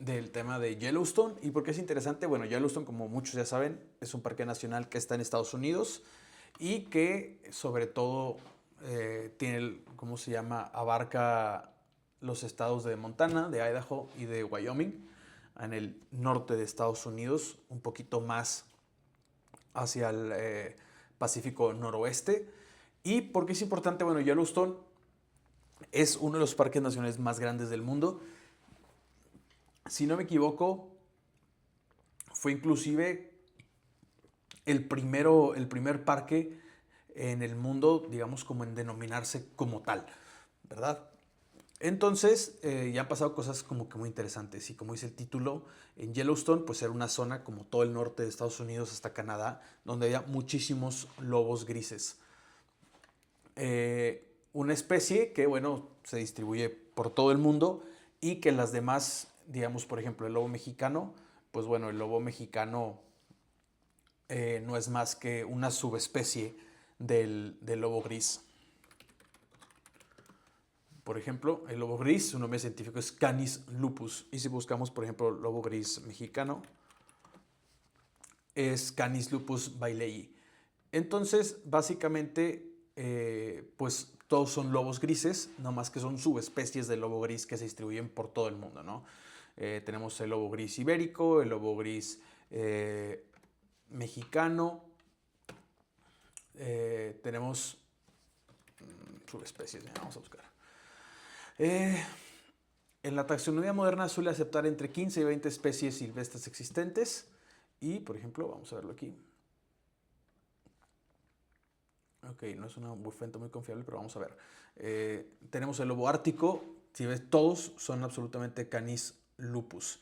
del tema de Yellowstone. ¿Y por qué es interesante? Bueno, Yellowstone, como muchos ya saben, es un parque nacional que está en Estados Unidos y que sobre todo tiene, ¿cómo se llama? Abarca los estados de Montana, de Idaho y de Wyoming, en el norte de Estados Unidos, un poquito más hacia el Pacífico noroeste. ¿Y por qué es importante? Bueno, Yellowstone es uno de los parques nacionales más grandes del mundo. Si no me equivoco, fue inclusive el primer parque en el mundo, digamos, como en denominarse como tal, ¿verdad? Entonces, ya han pasado cosas como que muy interesantes y como dice el título, en Yellowstone, pues era una zona como todo el norte de Estados Unidos hasta Canadá, donde había muchísimos lobos grises. Una especie que, bueno, se distribuye por todo el mundo y que las demás, digamos, por ejemplo, el lobo mexicano, pues bueno, el lobo mexicano no es más que una subespecie del lobo gris. Por ejemplo, el lobo gris, su nombre científico es Canis lupus. Y si buscamos, por ejemplo, lobo gris mexicano, es Canis lupus bailei. Entonces, básicamente, pues todos son lobos grises, no más que son subespecies del lobo gris que se distribuyen por todo el mundo, ¿no? Tenemos el lobo gris ibérico, el lobo gris mexicano, tenemos subespecies, vamos a buscar. En la taxonomía moderna suele aceptar entre 15 y 20 especies silvestres existentes y, por ejemplo, vamos a verlo aquí. Ok, no es una fuente muy confiable, pero vamos a ver. Tenemos el lobo ártico. Si ves, todos son absolutamente Canis lupus.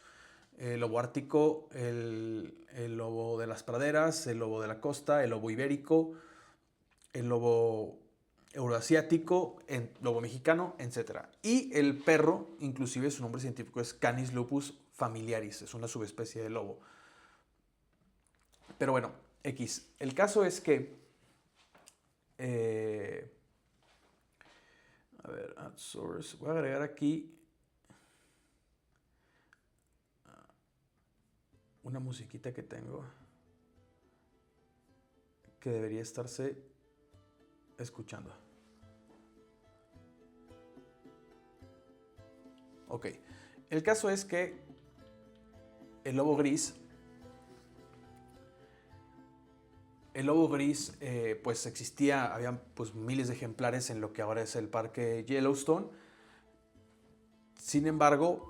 El lobo ártico, el lobo de las praderas, el lobo de la costa, el lobo ibérico, el lobo euroasiático, el lobo mexicano, etc. Y el perro, inclusive su nombre científico es Canis lupus familiaris, es una subespecie de lobo. Pero bueno, X. El caso es que a ver, add source. Voy a agregar aquí una musiquita que tengo que debería estarse escuchando. Ok, el caso es que el lobo gris, pues existía, habían pues miles de ejemplares en lo que ahora es el parque Yellowstone. Sin embargo,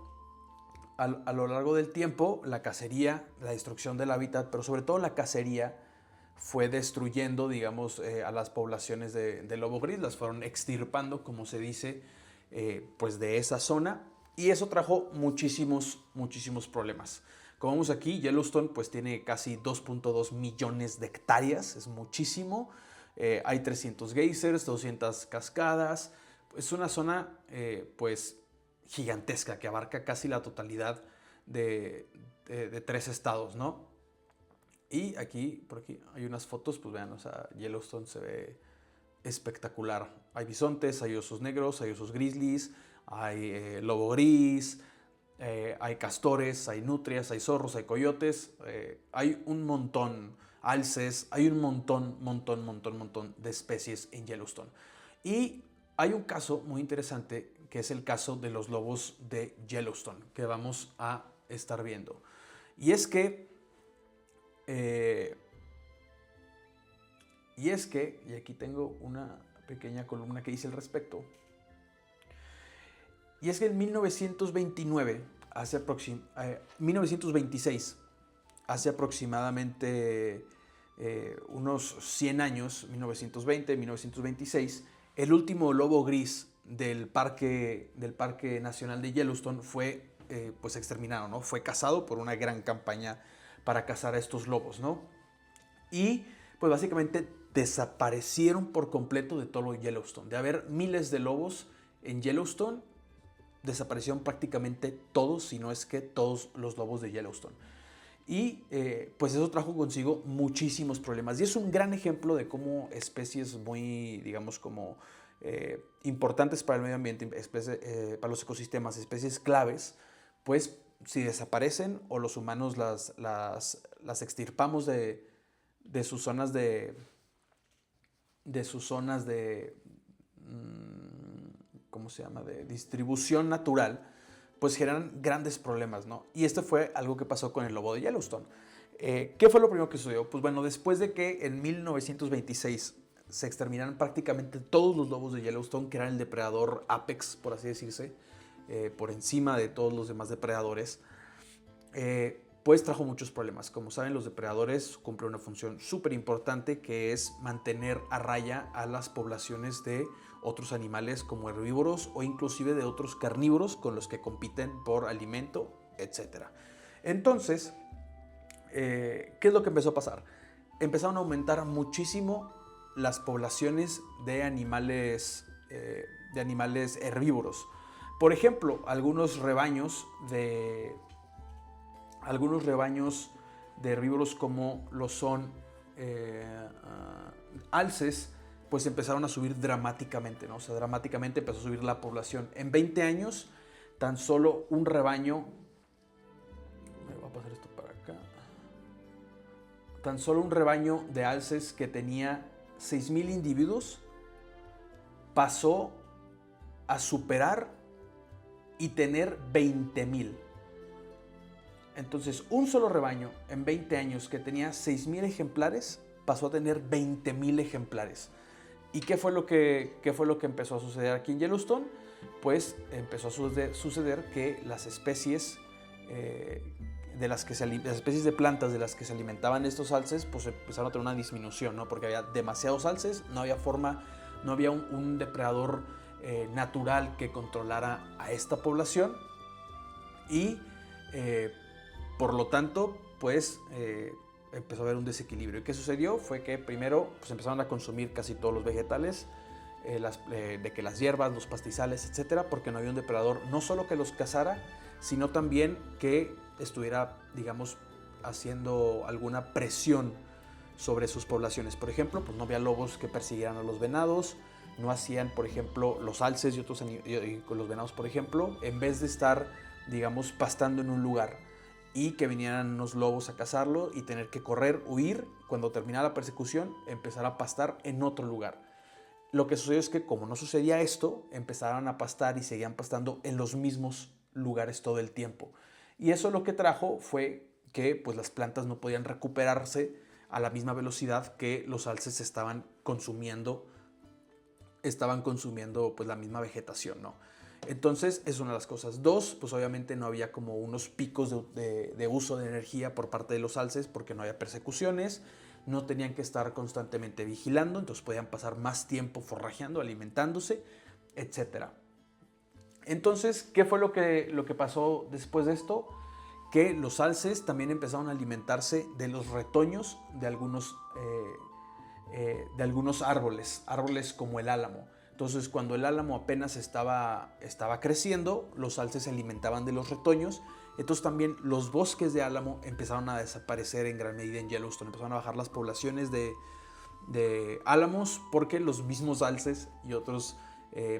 a lo largo del tiempo, la cacería, la destrucción del hábitat, pero sobre todo la cacería, fue destruyendo, digamos, a las poblaciones de lobo gris, las fueron extirpando, como se dice, pues de esa zona, y eso trajo muchísimos problemas. Como vemos aquí, Yellowstone pues tiene casi 2.2 millones de hectáreas, es muchísimo. Hay 300 geysers, 200 cascadas. Es una zona pues gigantesca que abarca casi la totalidad de 3 estados, ¿no? Y aquí, por aquí, hay unas fotos, pues vean, o sea, Yellowstone se ve espectacular. Hay bisontes, hay osos negros, hay osos grizzlies, hay lobo gris, hay castores, hay nutrias, hay zorros, hay coyotes, hay un montón, alces, hay un montón de especies en Yellowstone. Y hay un caso muy interesante que es el caso de los lobos de Yellowstone, que vamos a estar viendo. Y es que y aquí tengo una pequeña columna que dice al respecto, y es que en 1929, 1926, hace aproximadamente unos 100 años, 1920, 1926, el último lobo gris del Parque Nacional de Yellowstone fue pues exterminado, ¿no? Fue cazado por una gran campaña para cazar a estos lobos, ¿no? Y pues básicamente desaparecieron por completo de todo Yellowstone. De haber miles de lobos en Yellowstone, desaparecieron prácticamente todos, si no es que todos los lobos de Yellowstone. Y pues eso trajo consigo muchísimos problemas. Y es un gran ejemplo de cómo especies muy, digamos, como importantes para el medio ambiente, para los ecosistemas, especies claves, pues si desaparecen o los humanos las extirpamos de sus zonas ¿cómo se llama? De distribución natural, pues generan grandes problemas, ¿no? Y esto fue algo que pasó con el lobo de Yellowstone. ¿Qué fue lo primero que sucedió? Pues bueno, después de que en 1926 se exterminaran prácticamente todos los lobos de Yellowstone, que eran el depredador apex, por así decirse, por encima de todos los demás depredadores, pues trajo muchos problemas. Como saben, los depredadores cumplen una función súper importante, que es mantener a raya a las poblaciones de otros animales como herbívoros o inclusive de otros carnívoros con los que compiten por alimento, etc. Entonces, ¿qué es lo que empezó a pasar? Empezaron a aumentar muchísimo las poblaciones de animales herbívoros. Por ejemplo, algunos rebaños de herbívoros como lo son alces, pues empezaron a subir dramáticamente, ¿no? O sea, dramáticamente empezó a subir la población. En 20 años, tan solo un rebaño... Me voy a pasar esto para acá. Tan solo un rebaño de alces que tenía 6,000 individuos pasó a superar y tener 20,000. Entonces, un solo rebaño en 20 años que tenía 6,000 ejemplares pasó a tener 20,000 ejemplares. ¿Y qué fue lo que empezó a suceder aquí en Yellowstone? Pues empezó a suceder que las especies las especies de plantas de las que se alimentaban estos alces, pues empezaron a tener una disminución, ¿no? Porque había demasiados alces, no había un depredador natural que controlara a esta población y por lo tanto, pues empezó a haber un desequilibrio. ¿Y qué sucedió? Fue que primero pues, empezaron a consumir casi todos los vegetales, de que las hierbas, los pastizales, etcétera, porque no había un depredador no solo que los cazara, sino también que estuviera, digamos, haciendo alguna presión sobre sus poblaciones. Por ejemplo, pues no había lobos que persiguieran a los venados, no hacían, por ejemplo, los alces y con los venados, por ejemplo, en vez de estar, digamos, pastando en un lugar y que vinieran unos lobos a cazarlo y tener que correr, huir, cuando terminara la persecución, empezar a pastar en otro lugar. Lo que sucedió es que como no sucedía esto, empezaron a pastar y seguían pastando en los mismos lugares todo el tiempo. Y eso lo que trajo fue que pues, las plantas no podían recuperarse a la misma velocidad que los alces estaban consumiendo pues, la misma vegetación, ¿no? Entonces es una de las cosas. Dos, pues obviamente no había como unos picos de uso de energía por parte de los alces porque no había persecuciones, no tenían que estar constantemente vigilando, entonces podían pasar más tiempo forrajeando, alimentándose, etc. Entonces, ¿qué fue lo que pasó después de esto? Que los alces también empezaron a alimentarse de los retoños de algunos árboles como el álamo. Entonces, cuando el álamo apenas estaba creciendo, los alces se alimentaban de los retoños. Entonces, también los bosques de álamo empezaron a desaparecer en gran medida en Yellowstone. Empezaron a bajar las poblaciones de álamos porque los mismos alces y otros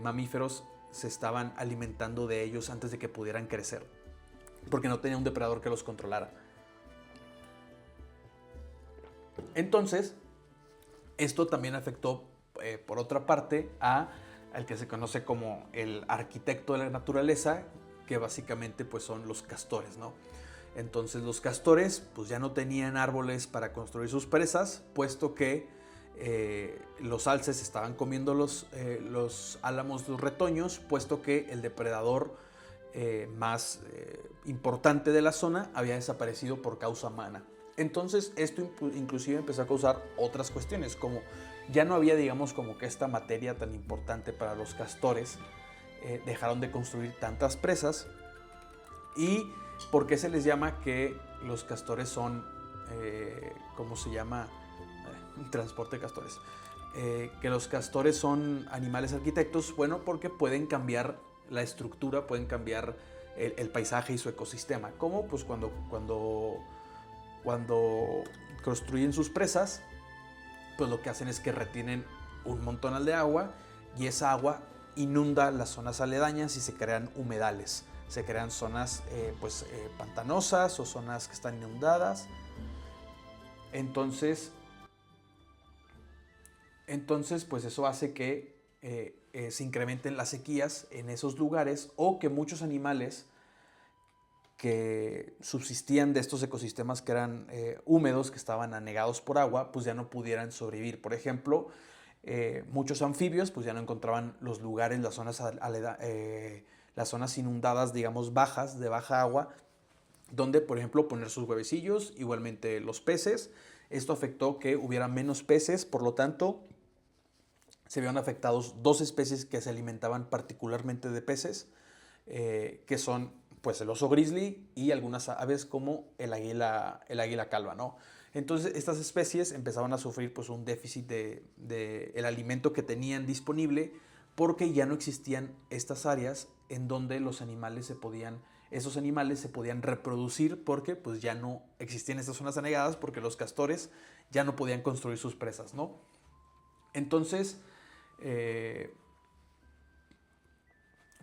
mamíferos se estaban alimentando de ellos antes de que pudieran crecer, porque no tenía un depredador que los controlara. Entonces, esto también afectó por otra parte, al que se conoce como el arquitecto de la naturaleza, que básicamente pues, son los castores, ¿no? Entonces los castores pues, ya no tenían árboles para construir sus presas, puesto que los alces estaban comiendo los álamos, los retoños, puesto que el depredador más importante de la zona había desaparecido por causa humana. Entonces esto inclusive empezó a causar otras cuestiones, como ya no había, digamos, como que esta materia tan importante para los castores, dejaron de construir tantas presas. ¿Y por qué se les llama que los castores son, cómo se llama? Transporte de castores. Que los castores son animales arquitectos, bueno, porque pueden cambiar la estructura, pueden cambiar el paisaje y su ecosistema. ¿Cómo? Pues cuando construyen sus presas, pues lo que hacen es que retienen un montonal de agua y esa agua inunda las zonas aledañas y se crean humedales. se crean zonas pantanosas o zonas que están inundadas. Entonces pues eso hace que se incrementen las sequías en esos lugares, o que muchos animales que subsistían de estos ecosistemas que eran húmedos, que estaban anegados por agua, pues ya no pudieran sobrevivir. Por ejemplo, muchos anfibios pues ya no encontraban los lugares, las zonas inundadas, digamos, bajas, de baja agua, donde, por ejemplo, poner sus huevecillos. Igualmente los peces. Esto afectó que hubiera menos peces, por lo tanto, se vieron afectados dos especies que se alimentaban particularmente de peces, que son pues el oso grizzly y algunas aves como el águila calva, ¿no? Entonces estas especies empezaban a sufrir pues un déficit de el alimento que tenían disponible, porque ya no existían estas áreas en donde esos animales se podían reproducir, porque pues ya no existían estas zonas anegadas, porque los castores ya no podían construir sus presas, ¿no? Entonces,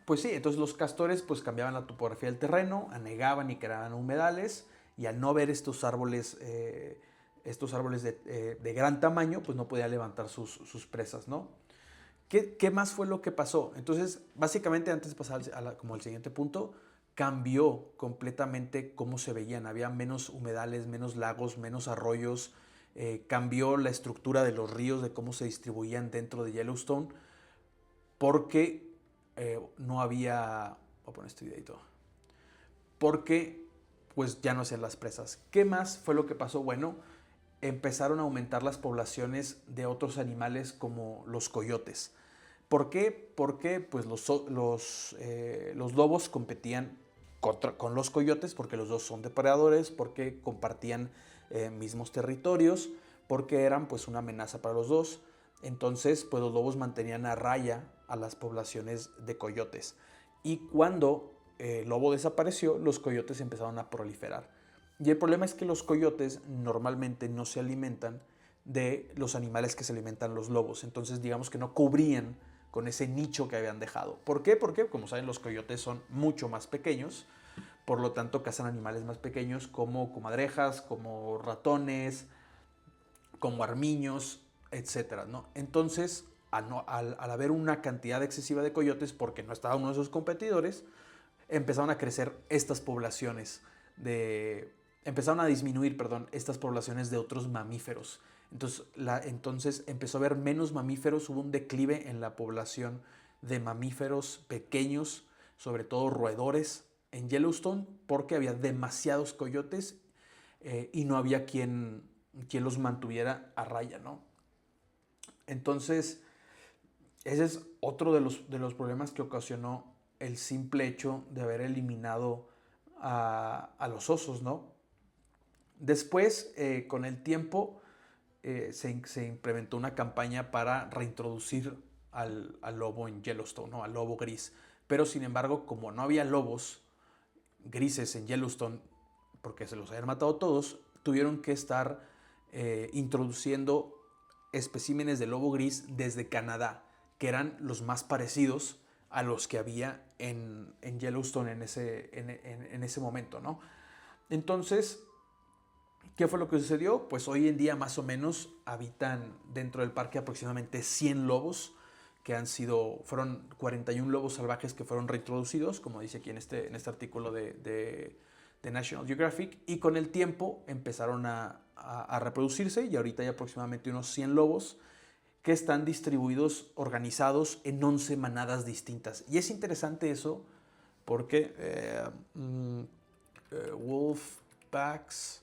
pues sí, entonces los castores pues cambiaban la topografía del terreno, anegaban y creaban humedales, y al no ver estos árboles de gran tamaño, pues no podían levantar sus presas, ¿no? ¿Qué más fue lo que pasó? Entonces, básicamente, antes de pasar como al siguiente punto, cambió completamente cómo se veían. Había menos humedales, menos lagos, menos arroyos. Cambió la estructura de los ríos, de cómo se distribuían dentro de Yellowstone, porque no había... Voy a poner este videito. Porque pues ya no hacían las presas. ¿Qué más fue lo que pasó? Bueno, empezaron a aumentar las poblaciones de otros animales como los coyotes. ¿Por qué? Porque pues los lobos competían con los coyotes, porque los dos son depredadores, porque compartían mismos territorios, porque eran pues una amenaza para los dos. Entonces pues los lobos mantenían a raya a las poblaciones de coyotes. Y cuando el lobo desapareció, los coyotes empezaron a proliferar. Y el problema es que los coyotes normalmente no se alimentan de los animales que se alimentan los lobos. Entonces digamos que no cubrían con ese nicho que habían dejado. ¿Por qué? Porque, como saben, los coyotes son mucho más pequeños. Por lo tanto, cazan animales más pequeños como comadrejas, como ratones, como armiños, etc., ¿no? Entonces, al haber una cantidad excesiva de coyotes, porque no estaba uno de sus competidores, empezaron a crecer estas poblaciones empezaron a disminuir, estas poblaciones de otros mamíferos. Entonces empezó a haber menos mamíferos, hubo un declive en la población de mamíferos pequeños, sobre todo roedores, en Yellowstone, porque había demasiados coyotes y no había quien los mantuviera a raya, ¿no? Entonces, ese es otro de los problemas que ocasionó el simple hecho de haber eliminado a los osos, ¿no? Después, con el tiempo, se implementó una campaña para reintroducir al lobo en Yellowstone, ¿no? Al lobo gris. Pero sin embargo, como no había lobos grises en Yellowstone, porque se los habían matado todos, tuvieron que estar introduciendo especímenes de lobo gris desde Canadá, que eran los más parecidos a los que había en Yellowstone en ese momento, ¿no? Entonces, ¿qué fue lo que sucedió? Pues hoy en día más o menos habitan dentro del parque aproximadamente 100 lobos, fueron 41 lobos salvajes que fueron reintroducidos, como dice aquí en este artículo de National Geographic, y con el tiempo empezaron a reproducirse, y ahorita hay aproximadamente unos 100 lobos que están distribuidos, organizados en 11 manadas distintas. Y es interesante eso porque Wolfpacks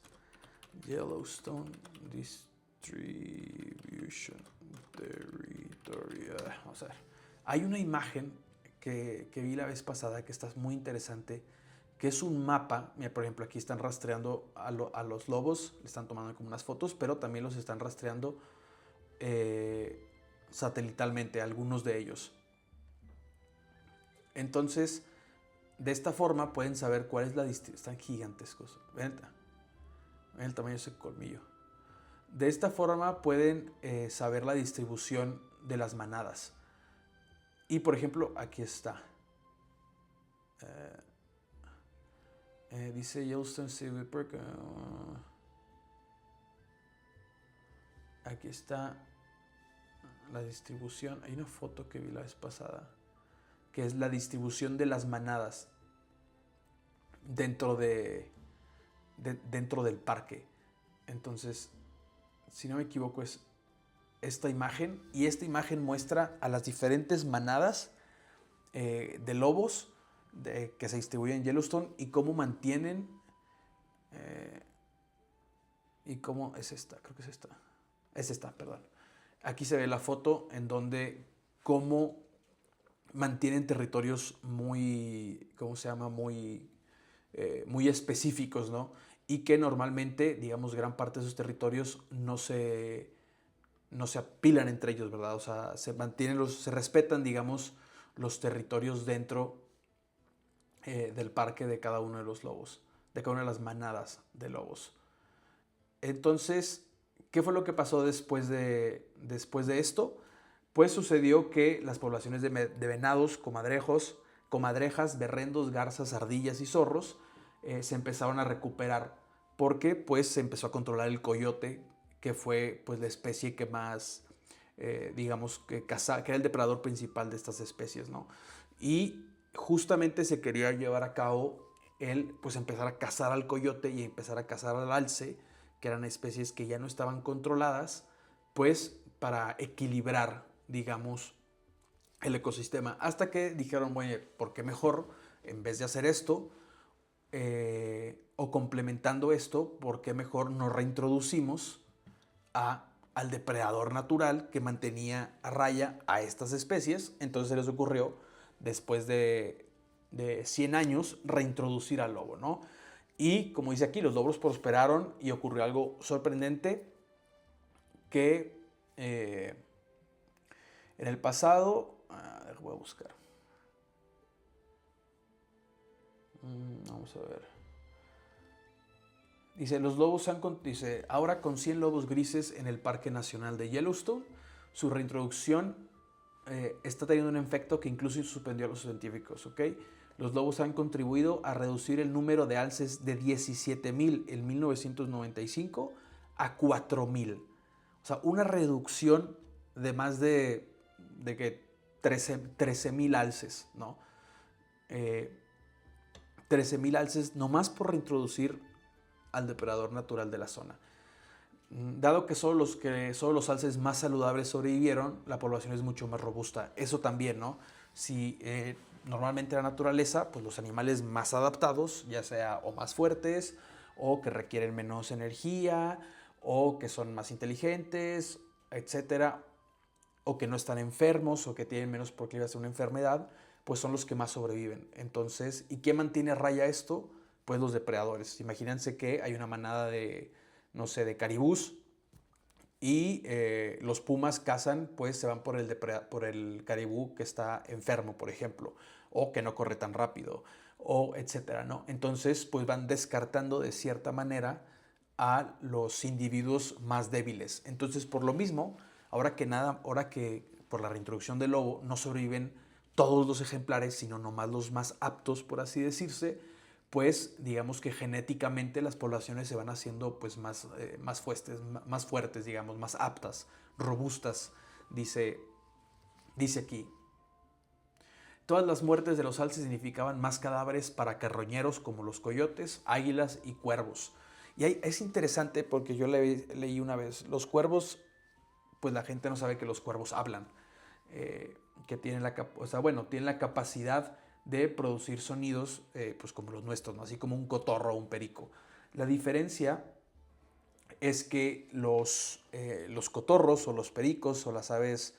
Yellowstone Distribution Territory. Vamos a ver. Hay una imagen que vi la vez pasada que está muy interesante, que es un mapa. Mira, por ejemplo, aquí están rastreando a los lobos, le están tomando como unas fotos, pero también los están rastreando satelitalmente, algunos de ellos. Entonces, de esta forma pueden saber cuál es la distribución. Están gigantescos. Ven el tamaño de ese colmillo. De esta forma pueden saber la distribución de las manadas. Y por ejemplo, aquí está. Dice Yellowstone City Park. Aquí está la distribución. Hay una foto que vi la vez pasada, que es la distribución de las manadas dentro dentro del parque. Entonces, si no me equivoco, es esta imagen. Y esta imagen muestra a las diferentes manadas de lobos que se distribuyen en Yellowstone y cómo mantienen. ¿Y cómo es esta? Creo que es esta. Es esta, perdón. Aquí se ve la foto en donde cómo mantienen territorios muy, ¿cómo se llama? Muy específicos, ¿no? Y que normalmente, digamos, gran parte de esos territorios no se apilan entre ellos, ¿verdad? O sea, se respetan, digamos, los territorios dentro del parque de cada uno de los lobos, de cada una de las manadas de lobos. Entonces, ¿qué fue lo que pasó después de esto? Pues sucedió que las poblaciones de venados, comadrejas, berrendos, garzas, ardillas y zorros se empezaron a recuperar porque pues se empezó a controlar el coyote, que fue pues la especie que más, digamos, que era el depredador principal de estas especies, ¿no? Y justamente se quería llevar a cabo pues empezar a cazar al coyote y empezar a cazar al alce, que eran especies que ya no estaban controladas, pues para equilibrar, digamos, el ecosistema. Hasta que dijeron, bueno, ¿por qué mejor, en vez de hacer esto, o complementando esto, por qué mejor nos reintroducimos al depredador natural que mantenía a raya a estas especies? Entonces se les ocurrió, después de 100 años, reintroducir al lobo, ¿no? Y como dice aquí, los lobos prosperaron y ocurrió algo sorprendente que en el pasado, voy a buscar. Vamos a ver. Dice, dice, ahora con 100 lobos grises en el Parque Nacional de Yellowstone, su reintroducción está teniendo un efecto que incluso suspendió a los científicos, ¿ok? Los lobos han contribuido a reducir el número de alces de 17,000 en 1995 a 4,000. O sea, una reducción de más de que 13,000 alces, ¿no? 13,000 alces nomás por reintroducir al depredador natural de la zona. Dado que solo los alces más saludables sobrevivieron, la población es mucho más robusta. Eso también, ¿no? Si normalmente en la naturaleza, pues los animales más adaptados, ya sea o más fuertes, o que requieren menos energía, o que son más inteligentes, etcétera, o que no están enfermos, o que tienen menos probabilidad de una enfermedad, pues son los que más sobreviven. Entonces, ¿y qué mantiene a raya esto? Pues los depredadores. Imagínense que hay una manada de, no sé, de caribús y los pumas cazan, pues se van por el caribú que está enfermo, por ejemplo, o que no corre tan rápido, o etcétera, ¿no? Entonces, pues van descartando de cierta manera a los individuos más débiles. Entonces, por lo mismo, ahora que por la reintroducción del lobo no sobreviven todos los ejemplares, sino nomás los más aptos, por así decirse, pues digamos que genéticamente las poblaciones se van haciendo pues más fuertes, digamos, más aptas, robustas, dice aquí. Todas las muertes de los alces significaban más cadáveres para carroñeros como los coyotes, águilas y cuervos. Y es interesante porque yo leí una vez, los cuervos, pues la gente no sabe que los cuervos hablan, que tienen tienen la capacidad de producir sonidos pues como los nuestros, ¿no? Así como un cotorro o un perico. La diferencia es que los cotorros o los pericos o las aves,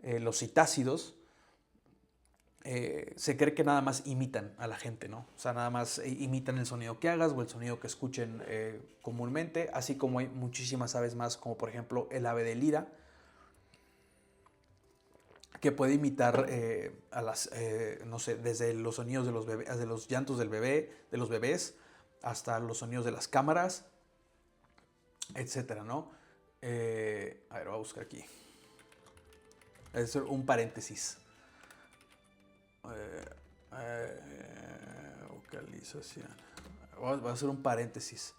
los citácidos, se cree que nada más imitan a la gente, ¿no? O sea, nada más imitan el sonido que hagas o el sonido que escuchen comúnmente, así como hay muchísimas aves más, como por ejemplo el ave de lira, que puede imitar no sé, desde los sonidos de los bebés, desde los llantos de los bebés, hasta los sonidos de las cámaras, etcétera, ¿no? A ver, voy a buscar aquí. Es un paréntesis. Vocalización. voy a hacer un paréntesis.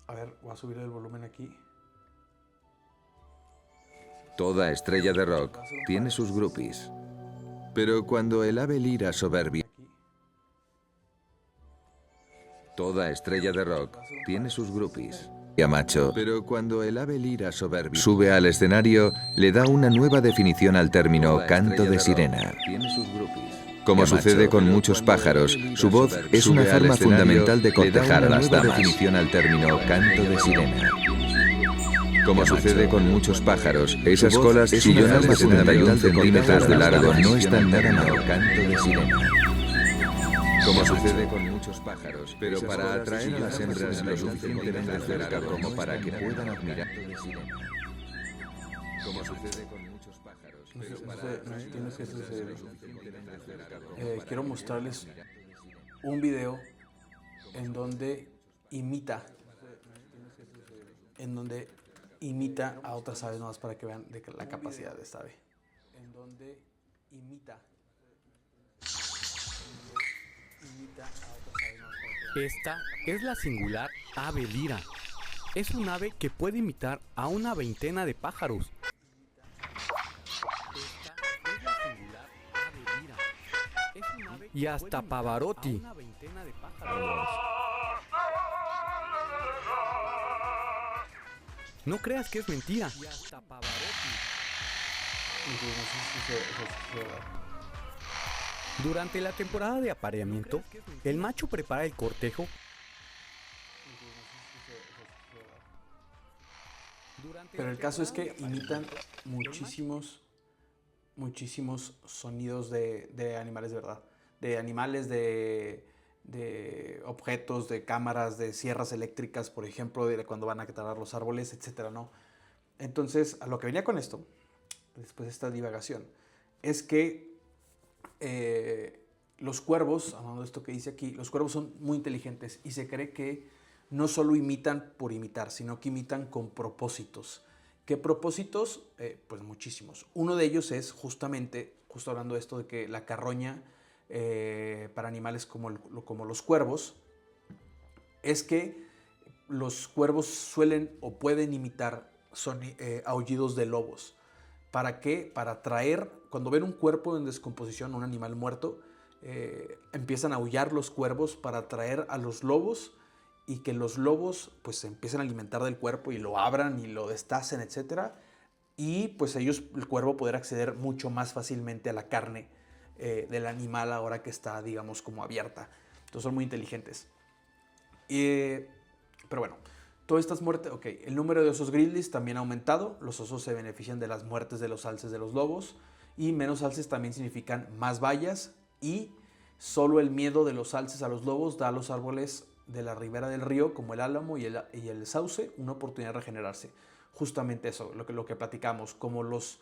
A ver, voy a subir el volumen aquí. Toda estrella de rock tiene sus groupies. Pero cuando el ave lira soberbia... Toda estrella de rock tiene sus groupies. Ya macho, pero cuando el ave lira soberbia sube al escenario, le da una nueva definición al término canto de sirena. Como sucede con muchos pájaros, su voz es una forma fundamental de cortejar a las damas. Definición al término canto de sirena. Como sucede con muchos pájaros, esas colas chillonas de 71 centímetros de largo no están nada mal. Canto de sirena. Como sucede con muchos pájaros, pero para atraer a las hembras lo suficientemente cerca como para que puedan admirar. Como sucede con muchos pájaros, pero para Entiendo qué sucede. Quiero mostrarles un video en donde imita a otras aves, nomás para que vean la capacidad de esta ave. En donde imita a otras aves. Esta es la singular ave lira. Es un ave que puede imitar a una veintena de pájaros. Y hasta Pavarotti. No creas que es mentira. Durante la temporada de apareamiento, el macho prepara el cortejo. Pero el caso es que imitan muchísimos sonidos de animales, de verdad. De animales, de objetos, de cámaras, de sierras eléctricas, por ejemplo, de cuando van a talar los árboles, etcétera, ¿no? Entonces, a lo que venía con esto, después de esta divagación, es que los cuervos, hablando de esto que dice aquí, los cuervos son muy inteligentes y se cree que no solo imitan por imitar, sino que imitan con propósitos. ¿Qué propósitos? Pues muchísimos. Uno de ellos es justamente, justo hablando de esto de que la carroña para animales como los cuervos, es que los cuervos suelen o pueden imitar aullidos de lobos. ¿Para qué? Para atraer, cuando ven un cuerpo en descomposición, un animal muerto, empiezan a aullar los cuervos para atraer a los lobos y que los lobos pues se empiecen a alimentar del cuerpo y lo abran y lo destacen, etc. Y pues ellos, el cuervo, poder acceder mucho más fácilmente a la carne del animal ahora que está, digamos, como abierta. Entonces son muy inteligentes. Pero bueno, todas estas muertes, ok, el número de osos grizzlies también ha aumentado. Los osos se benefician de las muertes de los alces de los lobos y menos alces también significan más vallas y solo el miedo de los alces a los lobos da a los árboles de la ribera del río como el álamo y el sauce una oportunidad de regenerarse. Justamente eso, lo que platicamos, como los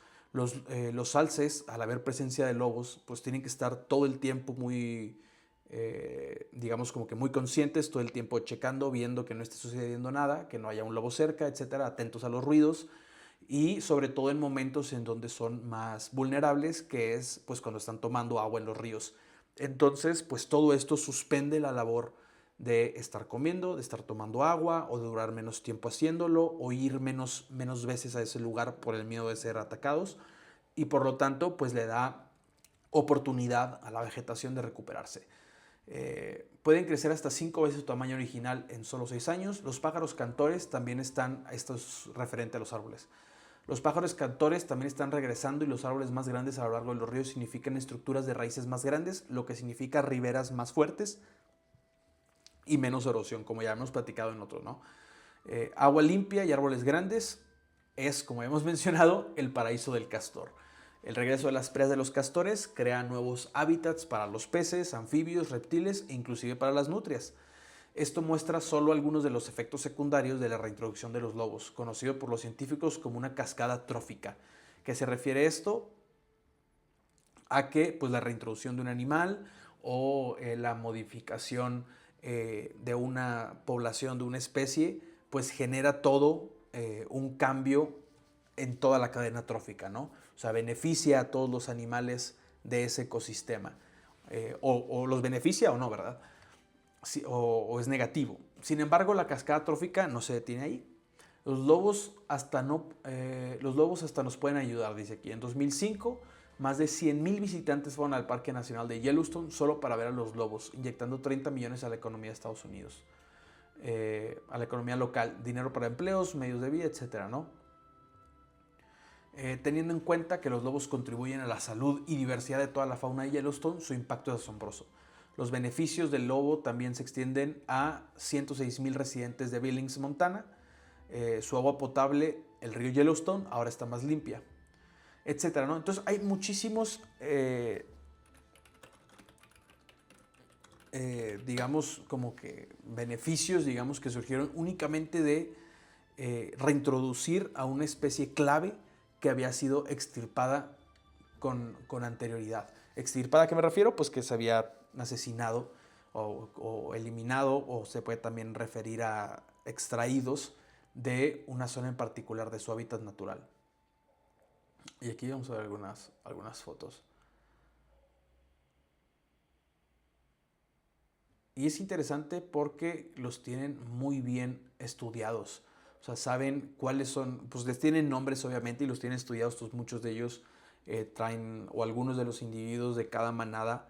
alces, al haber presencia de lobos, pues tienen que estar todo el tiempo muy, digamos, como que muy conscientes, todo el tiempo checando, viendo que no esté sucediendo nada, que no haya un lobo cerca, etcétera, atentos a los ruidos y sobre todo en momentos en donde son más vulnerables, que es pues cuando están tomando agua en los ríos. Entonces, pues todo esto suspende la labor de estar comiendo, de estar tomando agua o de durar menos tiempo haciéndolo o ir menos veces a ese lugar por el miedo de ser atacados y por lo tanto pues le da oportunidad a la vegetación de recuperarse. Pueden crecer hasta 5 veces su tamaño original en solo 6 años. Los pájaros cantores también están, esto es referente a los árboles. Los pájaros cantores también están regresando y los árboles más grandes a lo largo de los ríos significan estructuras de raíces más grandes, lo que significa riberas más fuertes y menos erosión, como ya hemos platicado en otro, ¿no? Agua limpia y árboles grandes es, como hemos mencionado, el paraíso del castor. El regreso de las presas de los castores crea nuevos hábitats para los peces, anfibios, reptiles e inclusive para las nutrias. Esto muestra solo algunos de los efectos secundarios de la reintroducción de los lobos, conocido por los científicos como una cascada trófica, que se refiere esto a que pues, la reintroducción de un animal o la modificación de una población, de una especie, pues genera todo un cambio en toda la cadena trófica, ¿no? O sea, beneficia a todos los animales de ese ecosistema. O los beneficia o no, ¿verdad? o es negativo. Sin embargo, la cascada trófica no se detiene ahí. Los lobos hasta nos pueden ayudar, dice aquí. En 2005, más de 100,000 visitantes fueron al Parque Nacional de Yellowstone solo para ver a los lobos, inyectando 30 millones a la economía de Estados Unidos, a la economía local, dinero para empleos, medios de vida, etcétera, ¿no? Teniendo en cuenta que los lobos contribuyen a la salud y diversidad de toda la fauna de Yellowstone, su impacto es asombroso. Los beneficios del lobo también se extienden a 106,000 residentes de Billings, Montana. Su agua potable, el río Yellowstone, ahora está más limpia, etcétera, ¿no? Entonces hay muchísimos, digamos, como que beneficios, digamos, que surgieron únicamente de reintroducir a una especie clave que había sido extirpada con anterioridad. ¿Extirpada a qué me refiero? Pues que se había asesinado o eliminado, o se puede también referir a extraídos de una zona en particular de su hábitat natural. Y aquí vamos a ver algunas fotos. Y es interesante porque los tienen muy bien estudiados. O sea, saben cuáles son, pues les tienen nombres obviamente y los tienen estudiados. Pues muchos de ellos traen, o algunos de los individuos de cada manada,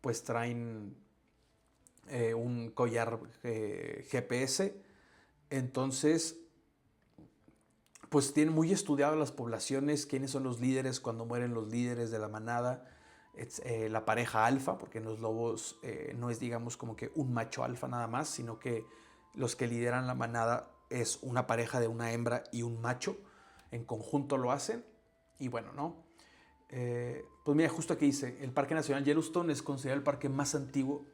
pues traen un collar GPS. Entonces, pues tienen muy estudiadas las poblaciones, quiénes son los líderes, cuando mueren los líderes de la manada, la pareja alfa, porque en los lobos no es, digamos, como que un macho alfa nada más, sino que los que lideran la manada es una pareja de una hembra y un macho, en conjunto lo hacen, y bueno, ¿no? Pues mira, justo aquí dice, el Parque Nacional Yellowstone es considerado el parque más antiguo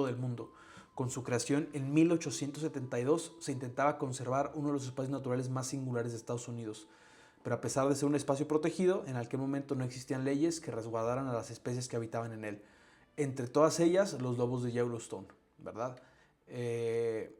del mundo. Con su creación en 1872 se intentaba conservar uno de los espacios naturales más singulares de Estados Unidos. Pero a pesar de ser un espacio protegido, en aquel momento no existían leyes que resguardaran a las especies que habitaban en él. Entre todas ellas, los lobos de Yellowstone, ¿verdad? En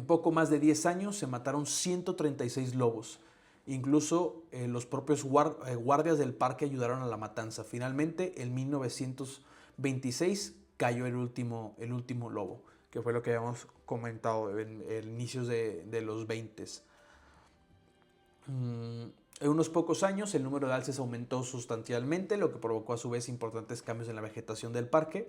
poco más de 10 años se mataron 136 lobos. Incluso los propios guardias del parque ayudaron a la matanza. Finalmente, en 1926 cayó el último lobo, que fue lo que habíamos comentado en inicios de los 20. En unos pocos años el número de alces aumentó sustancialmente, lo que provocó a su vez importantes cambios en la vegetación del parque.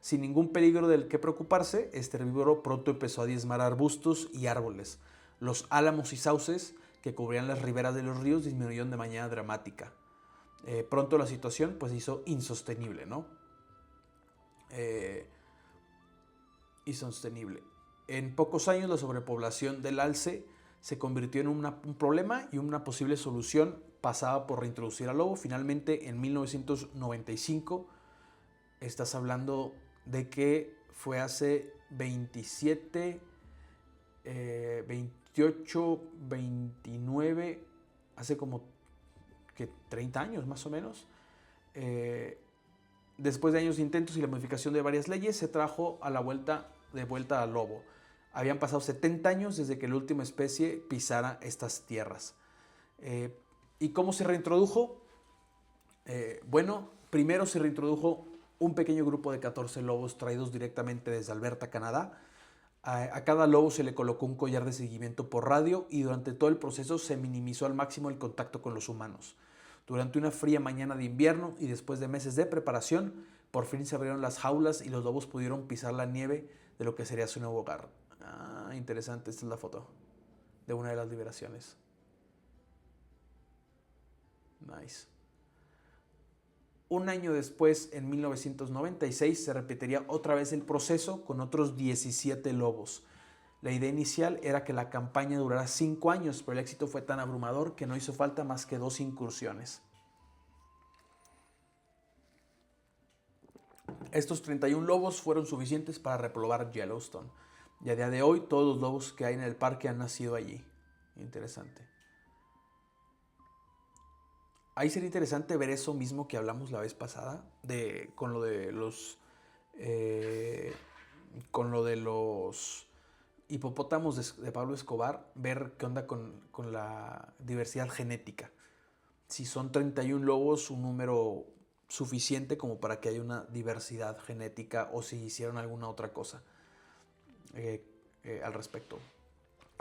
Sin ningún peligro del que preocuparse, este herbívoro pronto empezó a diezmar arbustos y árboles. Los álamos y sauces que cubrían las riberas de los ríos disminuyeron de manera dramática. Pronto la situación pues se hizo insostenible, ¿no? Insostenible. En pocos años la sobrepoblación del alce se convirtió en un problema, y una posible solución pasaba por reintroducir al lobo. Finalmente, en 1995, estás hablando de que fue hace 27, 28, 29, hace como que 30 años más o menos. Después de años de intentos y la modificación de varias leyes, se trajo de vuelta al lobo. Habían pasado 70 años desde que la última especie pisara estas tierras. ¿Y cómo se reintrodujo? Bueno, primero se reintrodujo un pequeño grupo de 14 lobos traídos directamente desde Alberta, Canadá. A cada lobo se le colocó un collar de seguimiento por radio, y durante todo el proceso se minimizó al máximo el contacto con los humanos. Durante una fría mañana de invierno y después de meses de preparación, por fin se abrieron las jaulas y los lobos pudieron pisar la nieve de lo que sería su nuevo hogar. Interesante, esta es la foto de una de las liberaciones. Nice. Un año después, en 1996, se repetiría otra vez el proceso con otros 17 lobos. La idea inicial era que la campaña durara 5 años, pero el éxito fue tan abrumador que no hizo falta más que 2 incursiones. Estos 31 lobos fueron suficientes para repoblar Yellowstone. Y a día de hoy, todos los lobos que hay en el parque han nacido allí. Interesante. Ahí sería interesante ver eso mismo que hablamos la vez pasada, con lo de los hipopótamos de Pablo Escobar, ver qué onda con la diversidad genética. Si son 31 lobos, un número suficiente como para que haya una diversidad genética o si hicieron alguna otra cosa al respecto.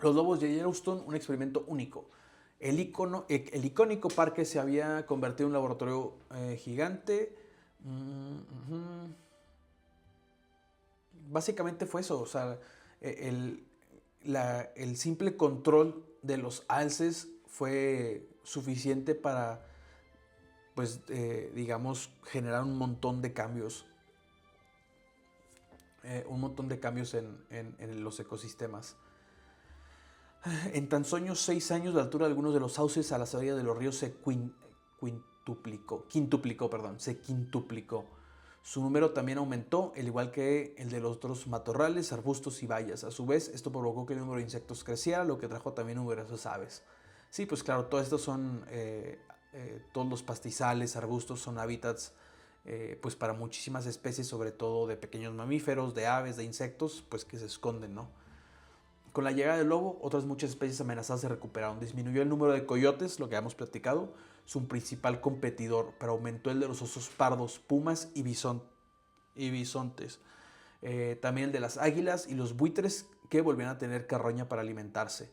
Los lobos de Yellowstone, un experimento único. El icónico parque se había convertido en un laboratorio gigante. Básicamente fue eso, o sea, el simple control de los alces fue suficiente para, pues, digamos, generar un montón de cambios. En los ecosistemas. En tan solo 6 años, la altura de algunos de los sauces a las orillas de los ríos se quintuplicó. Su número también aumentó, al igual que el de los otros matorrales, arbustos y bayas. A su vez, esto provocó que el número de insectos creciera, lo que trajo también numerosas aves. Sí, pues claro, todos estos son, todos los pastizales, arbustos son hábitats pues para muchísimas especies, sobre todo de pequeños mamíferos, de aves, de insectos, pues que se esconden, ¿no? Con la llegada del lobo, otras muchas especies amenazadas se recuperaron. Disminuyó el número de coyotes, lo que hemos platicado, su principal competidor, pero aumentó el de los osos pardos, pumas y bisontes. También el de las águilas y los buitres, que volvían a tener carroña para alimentarse.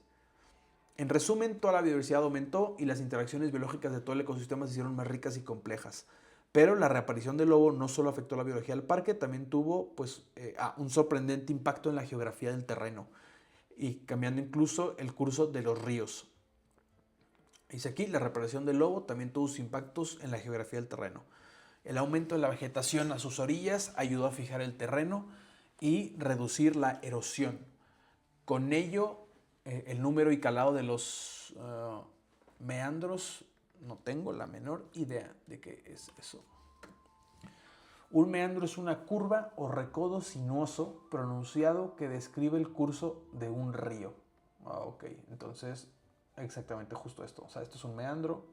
En resumen, toda la biodiversidad aumentó y las interacciones biológicas de todo el ecosistema se hicieron más ricas y complejas. Pero la reaparición del lobo no solo afectó la biología del parque, también tuvo pues, un sorprendente impacto en la geografía del terreno y cambiando incluso el curso de los ríos. Dice aquí, la reaparición del lobo también tuvo sus impactos en la geografía del terreno. El aumento de la vegetación a sus orillas ayudó a fijar el terreno y reducir la erosión. Con ello, el número y calado de los meandros, no tengo la menor idea de qué es eso. Un meandro es una curva o recodo sinuoso pronunciado que describe el curso de un río. Ok, entonces exactamente justo esto. O sea, esto es un meandro,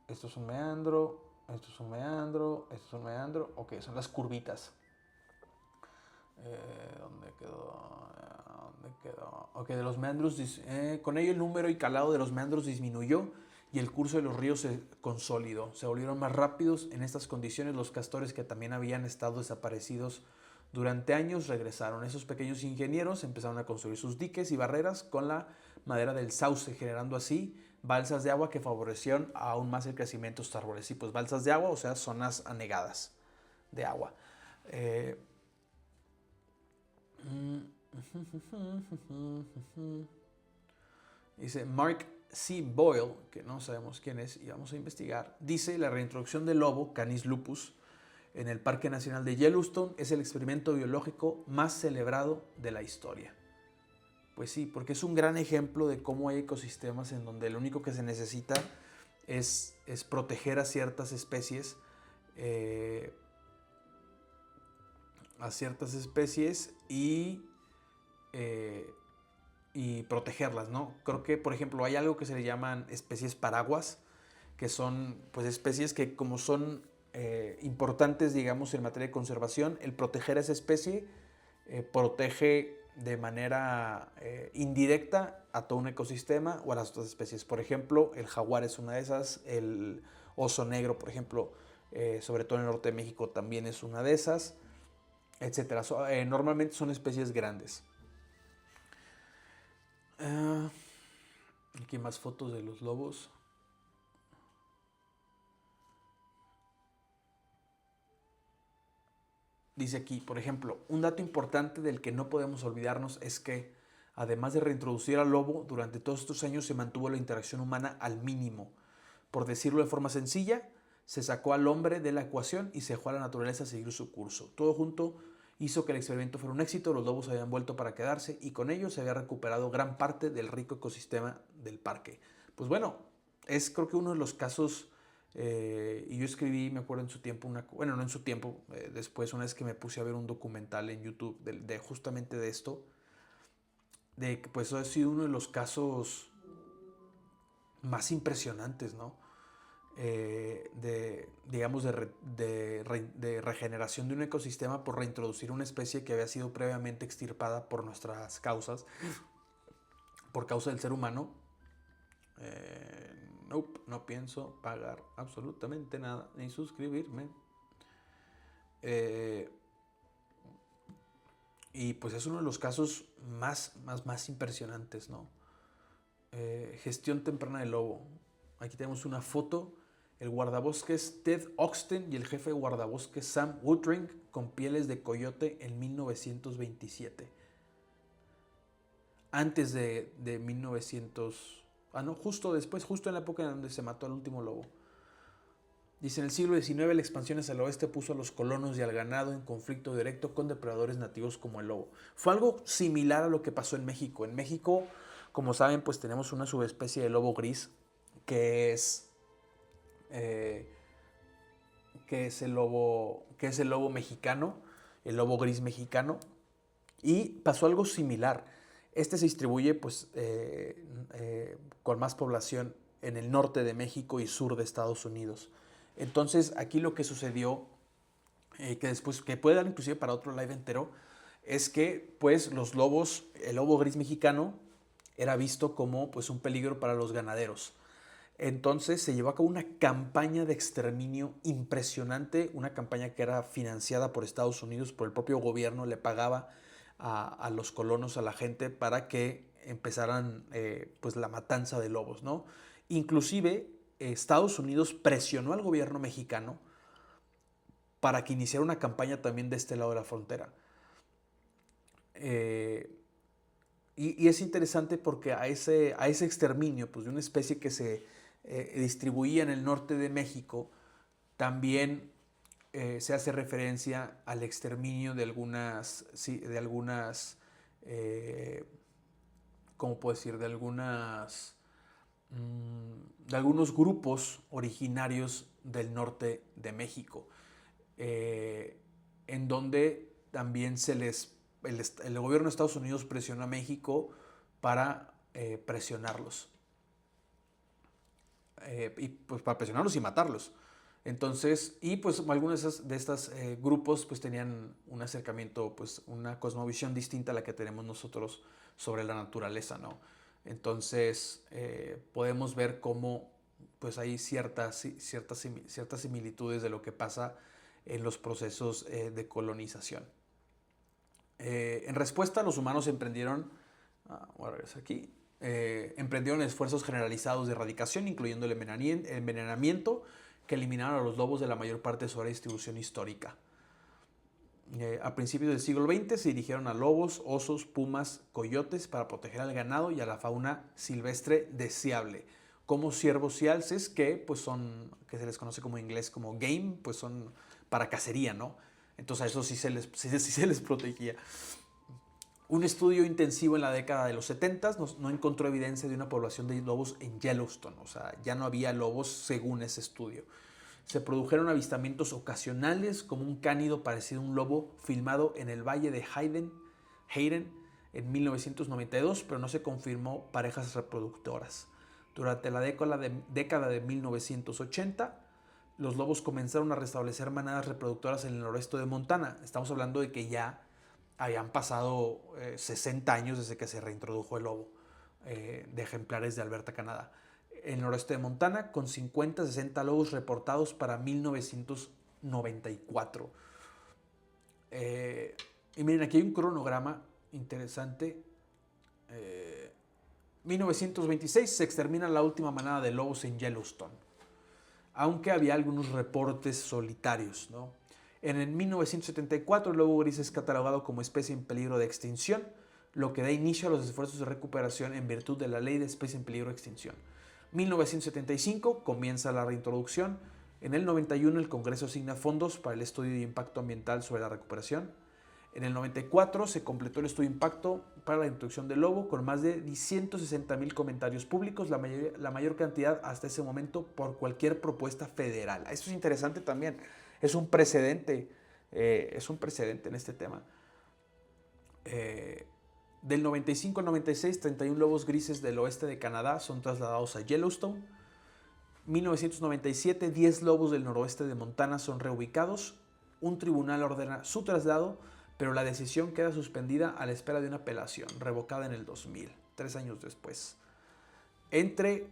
esto es un meandro, esto es un meandro, esto es un meandro. Ok, son las curvitas. ¿Dónde quedó? Ok, de los meandros, con ello el número y calado de los meandros disminuyó y el curso de los ríos se consolidó. Se volvieron más rápidos. En estas condiciones, los castores que también habían estado desaparecidos durante años regresaron. Esos pequeños ingenieros empezaron a construir sus diques y barreras con la madera del sauce, generando así balsas de agua que favorecieron aún más el crecimiento de estos árboles. Sí, pues balsas de agua, o sea, zonas anegadas de agua. Dice Mark C. Boyle, que no sabemos quién es y vamos a investigar, dice: la reintroducción del lobo, Canis lupus, en el Parque Nacional de Yellowstone es el experimento biológico más celebrado de la historia. Pues sí, porque es un gran ejemplo de cómo hay ecosistemas en donde lo único que se necesita es proteger a ciertas especies, y protegerlas, ¿no? Creo que, por ejemplo, hay algo que se le llaman especies paraguas, que son pues especies que como son importantes, digamos, en materia de conservación, el proteger a esa especie protege de manera indirecta a todo un ecosistema o a las otras especies. Por ejemplo, el jaguar es una de esas, el oso negro, por ejemplo, sobre todo en el norte de México también es una de esas, etcétera. Normalmente son especies grandes. Aquí más fotos de los lobos. Dice aquí, por ejemplo, un dato importante del que no podemos olvidarnos es que, además de reintroducir al lobo, durante todos estos años se mantuvo la interacción humana al mínimo. Por decirlo de forma sencilla, se sacó al hombre de la ecuación y se dejó a la naturaleza seguir su curso. Todo junto hizo que el experimento fuera un éxito, los lobos habían vuelto para quedarse y con ello se había recuperado gran parte del rico ecosistema del parque. Pues bueno, es creo que uno de los casos, y yo escribí, me acuerdo en su tiempo, no en su tiempo, después una vez que me puse a ver un documental en YouTube de justamente de esto, de que pues ha sido uno de los casos más impresionantes, ¿no? Digamos, de regeneración de un ecosistema por reintroducir una especie que había sido previamente extirpada por nuestras causas, por causa del ser humano. Nope, no pienso pagar absolutamente nada, ni suscribirme. Y pues es uno de los casos más impresionantes, ¿no? Gestión temprana del lobo. Aquí tenemos una foto. El guardabosques Ted Oxten y el jefe de guardabosques Sam Woodring con pieles de coyote en 1927. Antes de 1900... no, justo después, justo en la época en donde se mató al último lobo. Dice, en el siglo XIX la expansión hacia el oeste puso a los colonos y al ganado en conflicto directo con depredadores nativos como el lobo. Fue algo similar a lo que pasó en México. En México, como saben, pues tenemos una subespecie de lobo gris que es el lobo mexicano, el lobo gris mexicano. Y pasó algo similar. Este se distribuye pues, con más población en el norte de México y sur de Estados Unidos. Entonces, aquí lo que sucedió, que puede dar inclusive para otro live entero, es que pues, los lobos, el lobo gris mexicano, era visto como pues, un peligro para los ganaderos. Entonces se llevó a cabo una campaña de exterminio impresionante, una campaña que era financiada por Estados Unidos, por el propio gobierno, le pagaba a los colonos, a la gente, para que empezaran pues la matanza de lobos, ¿no? Inclusive Estados Unidos presionó al gobierno mexicano para que iniciara una campaña también de este lado de la frontera. Y es interesante porque a ese exterminio pues, de una especie que se distribuía en el norte de México, también se hace referencia al exterminio de algunas, ¿cómo puedo decir? De algunos grupos originarios del norte de México, en donde también el gobierno de Estados Unidos presionó a México para presionarlos. Y pues para presionarlos y matarlos. Entonces, y pues algunos de estos grupos pues tenían un acercamiento, pues una cosmovisión distinta a la que tenemos nosotros sobre la naturaleza, ¿no? Entonces, podemos ver cómo pues hay ciertas similitudes de lo que pasa en los procesos de colonización. En respuesta, los humanos emprendieron, voy a regresar aquí, emprendieron esfuerzos generalizados de erradicación, incluyendo el envenenamiento, que eliminaron a los lobos de la mayor parte de su área de distribución histórica. A principios del siglo XX se dirigieron a lobos, osos, pumas, coyotes para proteger al ganado y a la fauna silvestre deseable, como ciervos y alces, que se les conoce como en inglés como game, pues son para cacería, ¿no? Entonces a eso sí se les protegía. Un estudio intensivo en la década de los 70 no encontró evidencia de una población de lobos en Yellowstone. O sea, ya no había lobos según ese estudio. Se produjeron avistamientos ocasionales como un cánido parecido a un lobo filmado en el valle de Hayden en 1992, pero no se confirmó parejas reproductoras. Durante la década de 1980, los lobos comenzaron a restablecer manadas reproductoras en el noroeste de Montana. Estamos hablando de que ya habían pasado 60 años desde que se reintrodujo el lobo de ejemplares de Alberta, Canadá. En el noroeste de Montana, con 50-60 lobos reportados para 1994. Y miren, aquí hay un cronograma interesante. 1926 se extermina la última manada de lobos en Yellowstone, aunque había algunos reportes solitarios, ¿no? En el 1974 el lobo gris es catalogado como especie en peligro de extinción, lo que da inicio a los esfuerzos de recuperación en virtud de la Ley de Especie en Peligro de Extinción. 1975 comienza la reintroducción. En el 91 el Congreso asigna fondos para el estudio de impacto ambiental sobre la recuperación. En el 94 se completó el estudio de impacto para la introducción del lobo con más de 160,000 comentarios públicos, la mayor cantidad hasta ese momento por cualquier propuesta federal. Esto es interesante también. Es un precedente en este tema. Del 95 al 96, 31 lobos grises del oeste de Canadá son trasladados a Yellowstone. 1997, 10 lobos del noroeste de Montana son reubicados. Un tribunal ordena su traslado, pero la decisión queda suspendida a la espera de una apelación, revocada en el 2000, 3 años después. Entre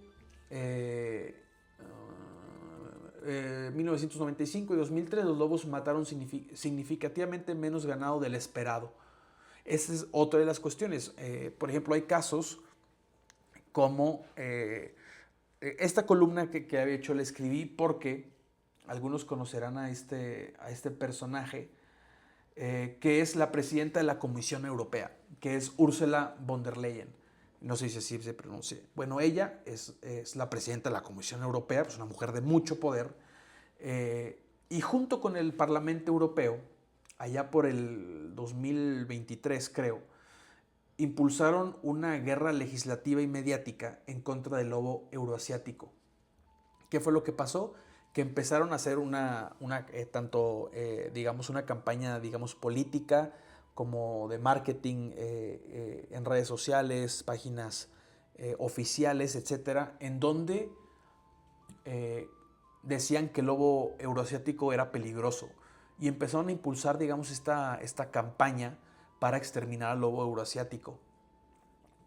1995 y 2003 los lobos mataron significativamente menos ganado del esperado. Esa es otra de las cuestiones. Por ejemplo, hay casos como esta columna que había hecho la escribí porque algunos conocerán a este personaje que es la presidenta de la Comisión Europea, que es Ursula von der Leyen. No sé si así se pronuncia. Bueno, ella es la presidenta de la Comisión Europea, pues una mujer de mucho poder, y junto con el Parlamento Europeo, allá por el 2023 creo, impulsaron una guerra legislativa y mediática en contra del lobo euroasiático. ¿Qué fue lo que pasó? Que empezaron a hacer digamos, una campaña, digamos, política, como de marketing en redes sociales, páginas oficiales, etcétera, en donde decían que el lobo euroasiático era peligroso y empezaron a impulsar, digamos, esta campaña para exterminar al lobo euroasiático.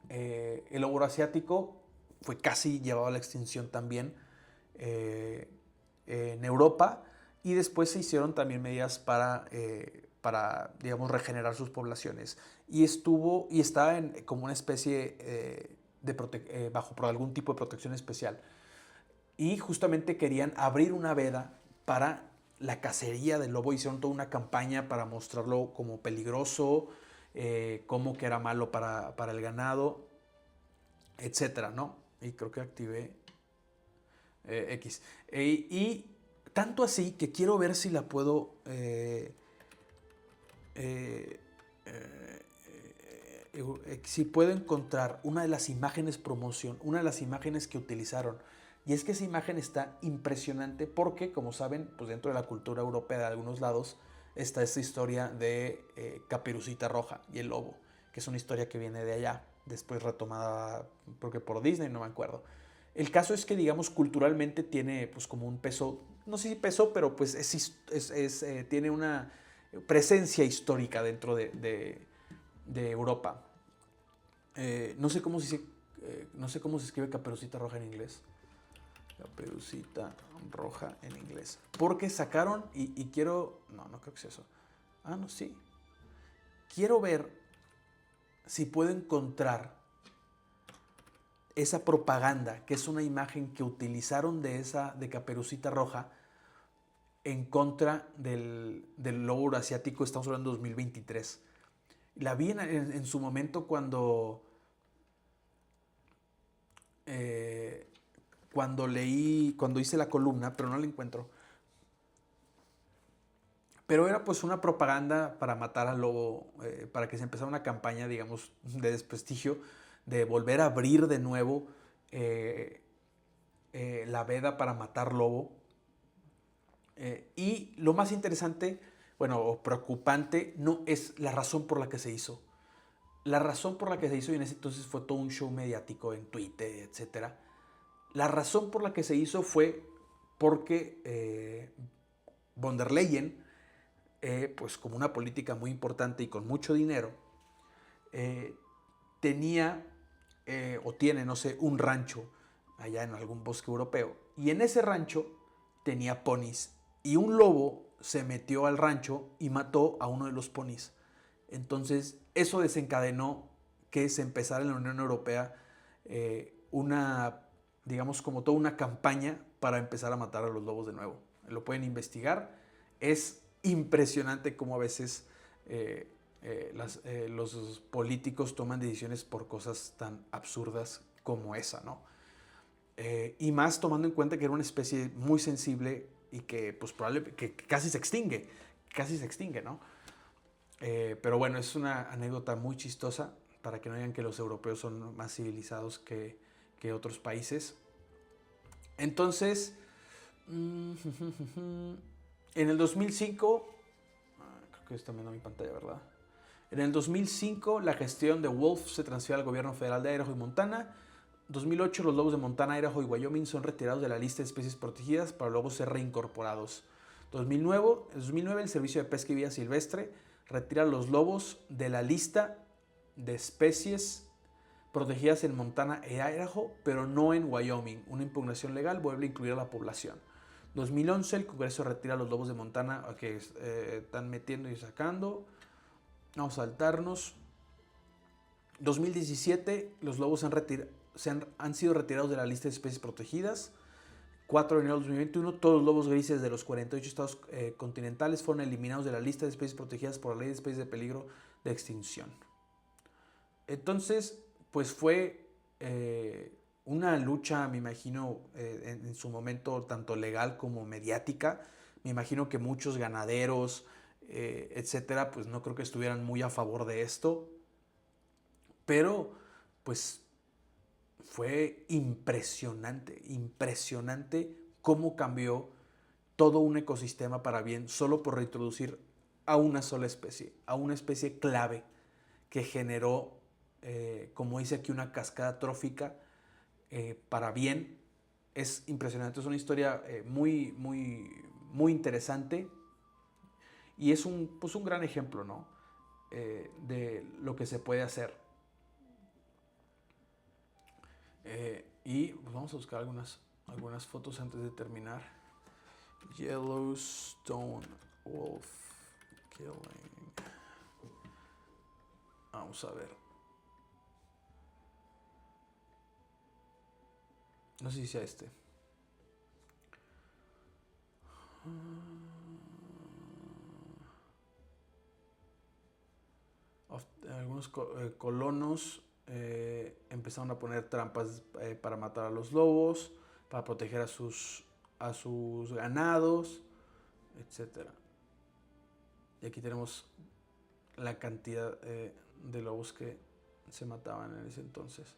El lobo euroasiático fue casi llevado a la extinción también en Europa, y después se hicieron también medidas para digamos, regenerar sus poblaciones. Y estaba como una especie bajo algún tipo de protección especial. Y justamente querían abrir una veda para la cacería del lobo. Hicieron toda una campaña para mostrarlo como peligroso, como que era malo para el ganado, etcétera, ¿no? Y creo que activé X. Y tanto así que quiero ver si la puedo si puedo encontrar una de las imágenes promoción, una de las imágenes que utilizaron. Y es que esa imagen está impresionante porque, como saben, pues dentro de la cultura europea de algunos lados está esta historia de Caperucita Roja y el lobo, que es una historia que viene de allá, después retomada porque por Disney, no me acuerdo. El caso es que, digamos, culturalmente tiene pues como un peso, no sé si peso, pero pues tiene una presencia histórica dentro de Europa. No sé cómo se escribe Caperucita Roja en inglés. Caperucita Roja en inglés. Porque sacaron y quiero... No creo que sea eso. No, sí. Quiero ver si puedo encontrar esa propaganda, que es una imagen que utilizaron de Caperucita Roja en contra del lobo euroasiático. Estamos hablando de 2023. La vi en su momento cuando hice la columna, pero no la encuentro. Pero era pues una propaganda para matar al lobo, para que se empezara una campaña, digamos, de desprestigio, de volver a abrir de nuevo la veda para matar lobo. Y lo más interesante, bueno, o preocupante, no es la razón por la que se hizo. La razón por la que se hizo, y en ese entonces fue todo un show mediático en Twitter, etcétera. La razón por la que se hizo fue porque von der Leyen, pues como una política muy importante y con mucho dinero, tenía o tiene, no sé, un rancho allá en algún bosque europeo. Y en ese rancho tenía ponis. Y un lobo se metió al rancho y mató a uno de los ponis. Entonces, eso desencadenó que se empezara en la Unión Europea digamos, como toda una campaña para empezar a matar a los lobos de nuevo. Lo pueden investigar. Es impresionante cómo a veces los políticos toman decisiones por cosas tan absurdas como esa, ¿no? Y más tomando en cuenta que era una especie muy sensible y que pues probablemente que casi se extingue, ¿no? Pero bueno, es una anécdota muy chistosa para que no digan que los europeos son más civilizados que otros países. Entonces, en el 2005, creo que estoy viendo mi pantalla, ¿verdad? En el 2005, la gestión de Wolf se transfiere al gobierno federal de Idaho y Montana. 2008, los lobos de Montana, Idaho y Wyoming son retirados de la lista de especies protegidas para luego ser reincorporados. 2009, el Servicio de Pesca y Vida Silvestre retira los lobos de la lista de especies protegidas en Montana e Idaho, pero no en Wyoming. Una impugnación legal vuelve a incluir a la población. 2011, el Congreso retira a los lobos de Montana que están metiendo y sacando. Vamos a saltarnos. 2017, los lobos han sido retirados de la lista de especies protegidas. 4 de enero de 2021, todos los lobos grises de los 48 estados continentales fueron eliminados de la lista de especies protegidas por la Ley de Especies de Peligro de Extinción. Entonces, pues fue una lucha, me imagino, en su momento tanto legal como mediática. Me imagino que muchos ganaderos, etcétera, pues no creo que estuvieran muy a favor de esto. Pero, pues, fue impresionante cómo cambió todo un ecosistema para bien solo por reintroducir a una sola especie, a una especie clave que generó, como dice aquí, una cascada trófica para bien. Es impresionante, es una historia muy interesante y es un gran ejemplo, ¿no? De lo que se puede hacer. Y pues vamos a buscar algunas fotos antes de terminar. Yellowstone Wolf Killing. Vamos a ver. No sé si sea este. Algunos colonos empezaron a poner trampas para matar a los lobos, para proteger a sus ganados, etc. Y aquí tenemos la cantidad de lobos que se mataban en ese entonces.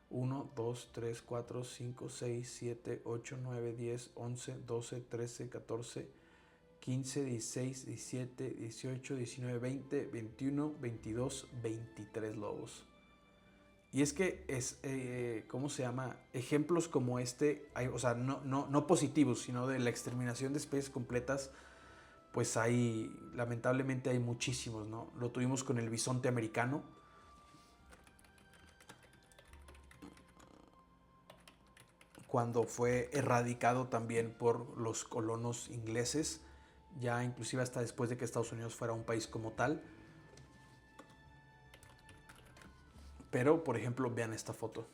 1, 2, 3, 4, 5, 6, 7, 8, 9, 10, 11, 12, 13, 14, 15, 16, 17, 18, 19, 20, 21, 22, 23 lobos. Y es que ¿cómo se llama? Ejemplos como este, o sea, no positivos, sino de la exterminación de especies completas, pues lamentablemente hay muchísimos, ¿no? Lo tuvimos con el bisonte americano. Cuando fue erradicado también por los colonos ingleses, ya inclusive hasta después de que Estados Unidos fuera un país como tal. Pero, por ejemplo, vean esta foto.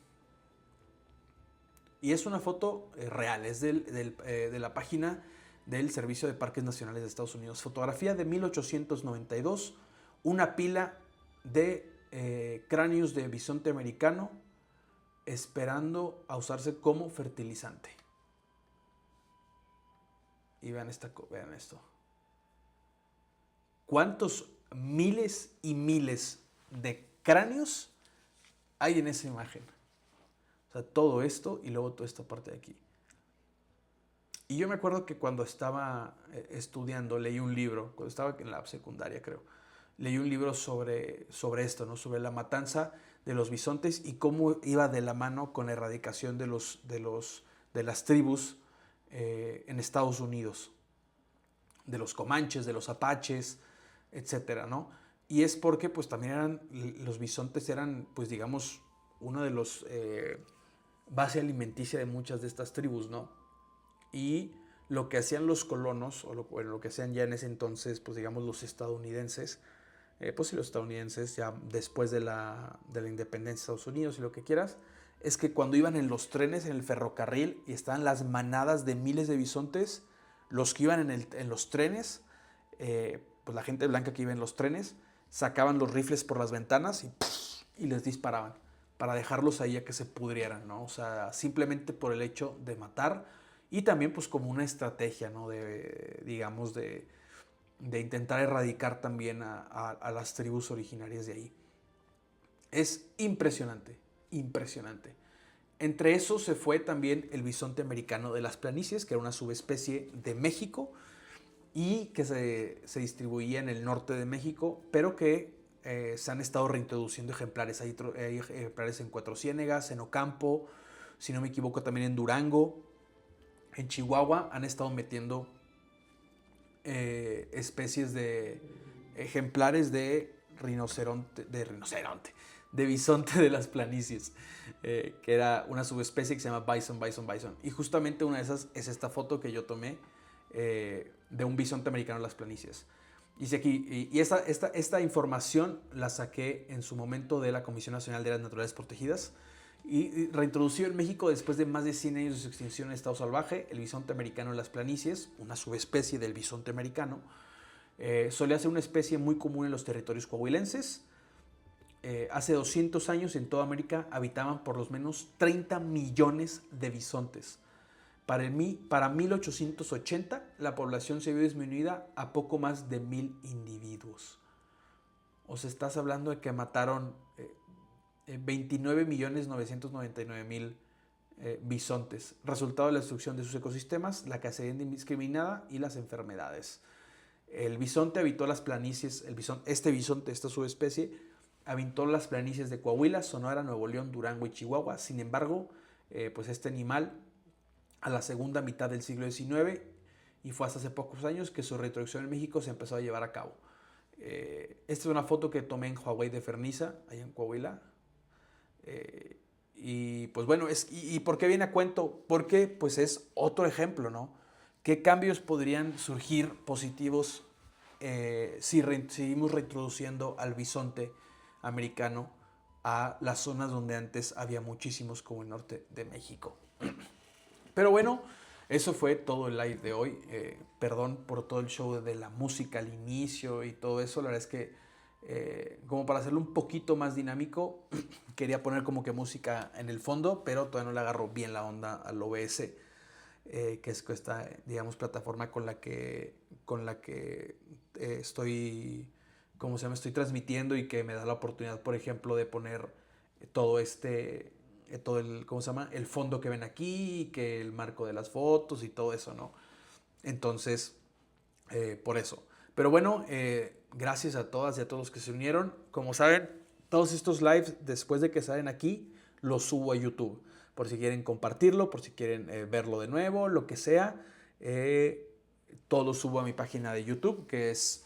Y es una foto real, es de la página del Servicio de Parques Nacionales de Estados Unidos. Fotografía de 1892, una pila de cráneos de bisonte americano esperando a usarse como fertilizante. Y vean esto. ¿Cuántos miles y miles de cráneos hay en esa imagen? O sea, todo esto y luego toda esta parte de aquí. Y yo me acuerdo que cuando estaba estudiando, leí un libro, cuando estaba en la secundaria creo, leí un libro sobre esto, ¿no? Sobre la matanza de los bisontes y cómo iba de la mano con la erradicación de las tribus en Estados Unidos, de los comanches, de los apaches, etcétera, ¿no? Y es porque pues también los bisontes eran, pues digamos, uno de los base alimenticia de muchas de estas tribus, ¿no? Y lo que hacían los colonos, o lo que hacían ya en ese entonces, pues digamos los estadounidenses, pues sí, los estadounidenses ya después de la independencia de Estados Unidos y lo que quieras, es que cuando iban en los trenes, en el ferrocarril, y estaban las manadas de miles de bisontes, los que iban en los trenes, pues la gente blanca que iba en los trenes, sacaban los rifles por las ventanas y les disparaban para dejarlos ahí a que se pudrieran, ¿no? O sea, simplemente por el hecho de matar y también pues como una estrategia, ¿no? Digamos, de intentar erradicar también a las tribus originarias de ahí. Es impresionante, impresionante. Entre esos se fue también el bisonte americano de las planicies, que era una subespecie de México y que se distribuía en el norte de México, pero que se han estado reintroduciendo ejemplares. Hay ejemplares en Cuatro Ciénegas, en Ocampo, si no me equivoco también en Durango, en Chihuahua han estado metiendo especies de ejemplares de de bisonte de las planicies, que era una subespecie que se llama bison. Y justamente una de esas es esta foto que yo tomé de un bisonte americano en las planicies. Dice aquí, y esta información la saqué en su momento de la Comisión Nacional de Áreas Naturales Protegidas y reintroducido en México después de más de 100 años de su extinción en estado salvaje, el bisonte americano en las planicies, una subespecie del bisonte americano, solía ser una especie muy común en los territorios coahuilenses. Hace 200 años en toda América habitaban por lo menos 30 millones de bisontes. Para 1880 la población se vio disminuida a poco más de 1000 individuos. O sea, estás hablando de que mataron 29.999.000 bisontes, resultado de la destrucción de sus ecosistemas, la cacería indiscriminada y las enfermedades. El bisonte habitó las planicies, esta subespecie, habitó las planicies de Coahuila, Sonora, Nuevo León, Durango y Chihuahua. Sin embargo, pues este animal a la segunda mitad del siglo XIX y fue hasta hace pocos años que su reintroducción en México se empezó a llevar a cabo. Esta es una foto que tomé en Huawei de Ferniza, allá en Coahuila. Y pues bueno, ¿y por qué viene a cuento? Porque pues es otro ejemplo, ¿no? ¿Qué cambios podrían surgir positivos si seguimos reintroduciendo al bisonte americano a las zonas donde antes había muchísimos, como el norte de México? Pero bueno, eso fue todo el live de hoy. Perdón por todo el show de la música al inicio y todo eso. La verdad es que como para hacerlo un poquito más dinámico, quería poner como que música en el fondo, pero todavía no le agarro bien la onda al OBS, que es esta, digamos, plataforma con la que estoy, ¿cómo se llama? Estoy transmitiendo y que me da la oportunidad, por ejemplo, de poner todo el, ¿cómo se llama? El fondo que ven aquí, que el marco de las fotos y todo eso, ¿no? Entonces, por eso. Pero bueno, gracias a todas y a todos los que se unieron. Como saben, todos estos lives, después de que salen aquí, los subo a YouTube. Por si quieren compartirlo, por si quieren verlo de nuevo, lo que sea. Todo lo subo a mi página de YouTube, que es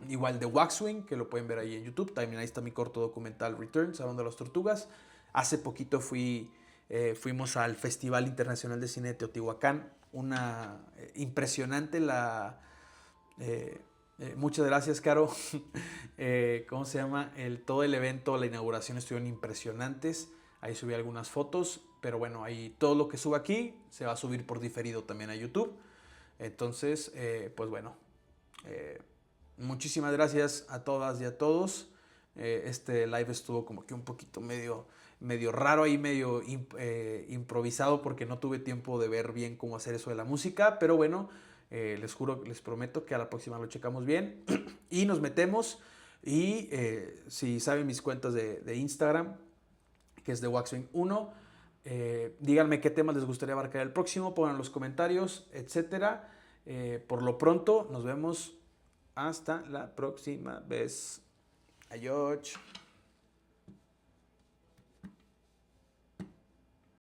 igual de Waxwing, que lo pueden ver ahí en YouTube. También ahí está mi corto documental Returns, hablando de las tortugas. Hace poquito fuimos al Festival Internacional de Cine de Teotihuacán. Impresionante muchas gracias, Caro. ¿Cómo se llama? Todo el evento, la inauguración estuvieron impresionantes. Ahí subí algunas fotos, pero bueno, ahí todo lo que subo aquí se va a subir por diferido también a YouTube. Entonces, pues bueno, muchísimas gracias a todas y a todos. Este live estuvo como que un poquito medio raro ahí, medio improvisado, porque no tuve tiempo de ver bien cómo hacer eso de la música, pero bueno, les juro, les prometo que a la próxima lo checamos bien y nos metemos. Y si saben mis cuentas de Instagram, que es de Waxwing1, díganme qué temas les gustaría abarcar el próximo, pongan en los comentarios, etcétera. Por lo pronto, nos vemos hasta la próxima vez. Adiós.